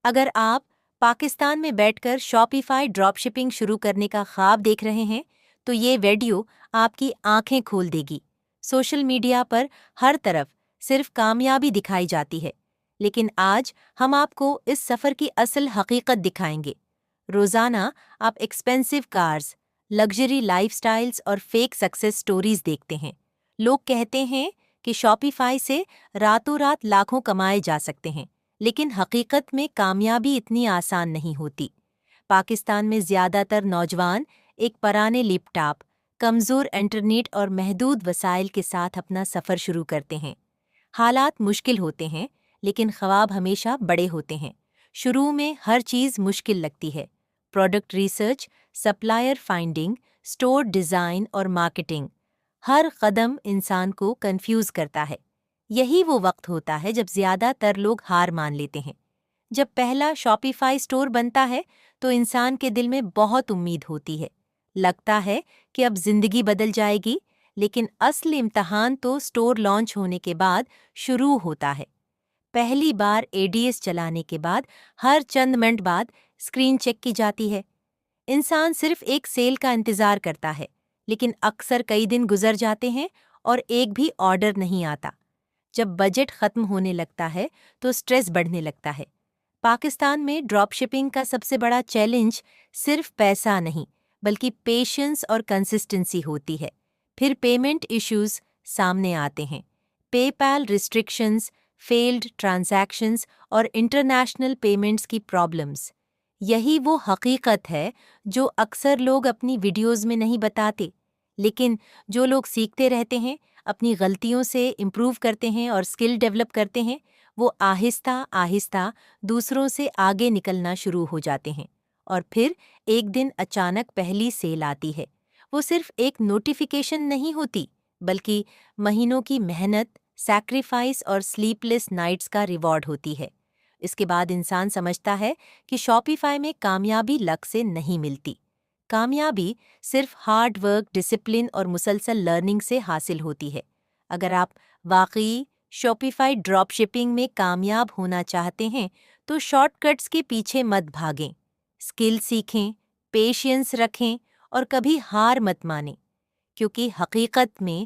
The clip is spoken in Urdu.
اگر آپ پاکستان میں بیٹھ کر شاپیفائی ڈراپ شپنگ شروع کرنے کا خواب دیکھ رہے ہیں تو یہ ویڈیو آپ کی آنکھیں کھول دے گی۔ سوشل میڈیا پر ہر طرف صرف کامیابی دکھائی جاتی ہے، لیکن آج ہم آپ کو اس سفر کی اصل حقیقت دکھائیں گے۔ روزانہ آپ expensive cars, luxury life styles اور فیک سکسیس سٹوریز دیکھتے ہیں۔ لوگ کہتے ہیں کہ شاپیفائی سے راتوں رات لاکھوں کمائے جا سکتے ہیں، لیکن حقیقت میں کامیابی اتنی آسان نہیں ہوتی۔ پاکستان میں زیادہ تر نوجوان ایک پرانے لیپ ٹاپ، کمزور انٹرنیٹ اور محدود وسائل کے ساتھ اپنا سفر شروع کرتے ہیں۔ حالات مشکل ہوتے ہیں، لیکن خواب ہمیشہ بڑے ہوتے ہیں۔ شروع میں ہر چیز مشکل لگتی ہے: product research, supplier finding, store design اور مارکیٹنگ۔ ہر قدم انسان کو کنفیوز کرتا ہے۔ یہی وہ وقت ہوتا ہے جب زیادہ تر لوگ ہار مان لیتے ہیں۔ جب پہلا شاپیفائی اسٹور بنتا ہے تو انسان کے دل میں بہت امید ہوتی ہے۔ لگتا ہے کہ اب زندگی بدل جائے گی، لیکن اصل امتحان تو اسٹور لانچ ہونے کے بعد شروع ہوتا ہے۔ پہلی بار ADS چلانے کے بعد ہر چند منٹ بعد اسکرین چیک کی جاتی ہے۔ انسان صرف ایک سیل کا انتظار کرتا ہے، لیکن اکثر کئی دن گزر جاتے ہیں اور ایک بھی آرڈر نہیں آتا۔ جب بجٹ ختم ہونے لگتا ہے تو سٹریس بڑھنے لگتا ہے۔ پاکستان میں ڈراپ شپنگ کا سب سے بڑا چیلنج صرف پیسہ نہیں، بلکہ پیشنس اور کنسسٹنسی ہوتی ہے۔ پھر پیمنٹ ایشوز سامنے آتے ہیں: پے پال ریسٹرکشنز، فیلڈ ٹرانزیکشنز اور انٹرنیشنل پیمنٹس کی پرابلمز۔ یہی وہ حقیقت ہے جو اکثر لوگ اپنی ویڈیوز میں نہیں بتاتے، لیکن جو لوگ سیکھتے رہتے ہیں، اپنی غلطیوں سے امپروو کرتے ہیں اور اسکل ڈیولپ کرتے ہیں، وہ آہستہ آہستہ دوسروں سے آگے نکلنا شروع ہو جاتے ہیں۔ اور پھر ایک دن اچانک پہلی سیل آتی ہے۔ وہ صرف ایک نوٹیفیکیشن نہیں ہوتی، بلکہ مہینوں کی محنت، سیکریفائس اور سلیپ لیس نائٹس کا ریوارڈ ہوتی ہے۔ اس کے بعد انسان سمجھتا ہے کہ شاپیفائی میں کامیابی لک سے نہیں ملتی۔ کامیابی صرف ہارڈ ورک، ڈسپلن اور مسلسل لرننگ سے حاصل ہوتی ہے۔ اگر آپ واقعی شاپیفائی ڈراپ شپنگ میں کامیاب ہونا چاہتے ہیں تو شارٹ کٹس کے پیچھے مت بھاگیں۔ اسکل سیکھیں، پیشنس رکھیں اور کبھی ہار مت مانیں، کیونکہ حقیقت میں